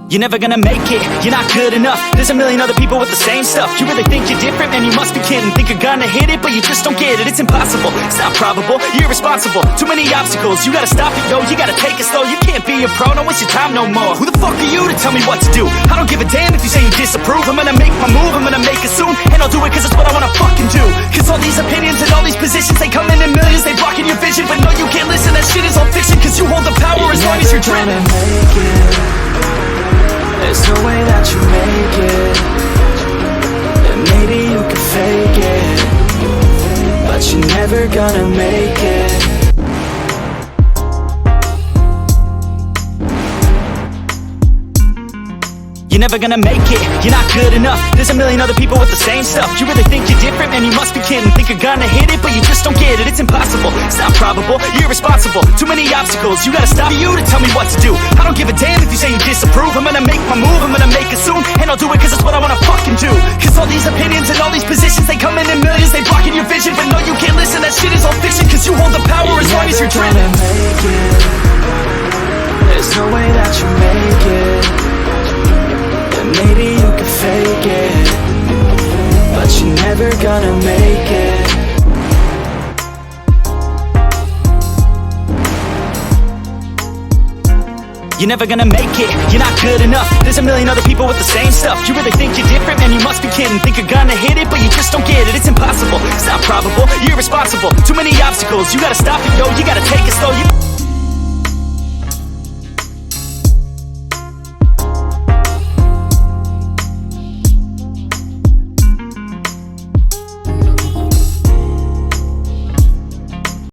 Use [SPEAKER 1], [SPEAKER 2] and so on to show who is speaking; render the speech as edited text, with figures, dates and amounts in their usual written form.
[SPEAKER 1] You're never gonna make it, you're not good enough. There's a million other people with the same stuff. You really think you're different? Man, you must be kidding. Think you're gonna hit it, but you just don't get it. It's impossible, it's not probable, you're irresponsible. Too many obstacles, you gotta stop it, yo. You gotta take it slow, you can't be a pro. Don't waste your time no more. Who the fuck are you to tell me what to do? I don't give a damn if you say you disapprove. I'm gonna make my move, I'm gonna make it soon. And I'll do it cause it's what I wanna fucking do. Cause all these opinions and all these positions, they come in millions. They blocking your vision, but no, you can't listen. That shit is all fiction. Cause you hold the power as long as you're dreaming.
[SPEAKER 2] There's no way that you make it. And maybe you can fake it, but you're never gonna make it.
[SPEAKER 1] You're never gonna make it, you're not good enough. There's a million other people with the same stuff. You really think you're different? Man, you must be kidding. Think you're gonna hit it, but you just don't get it. It's impossible, it's not probable, you're irresponsible. Too many obstacles, you gotta stop you to tell me what to do. I don't give a damn if you say you disapprove. I'm gonna make my move, I'm gonna make it soon. And I'll do it cause it's what I wanna fucking do. Cause all these opinions and all these positions, they come in millions. They blocking your vision, but no, you can't listen. That shit is all fiction. Cause you hold the power as long as you're dreaming.
[SPEAKER 2] There's no way that you make it. Maybe you can fake it, but you're never gonna make it.
[SPEAKER 1] You're never gonna make it, you're not good enough. There's a million other people with the same stuff. You really think you're different? Man, you must be kidding. Think you're gonna hit it, but you just don't get it. It's impossible, it's not probable, you're irresponsible. Too many obstacles, you gotta stop it, yo. You gotta take it slow,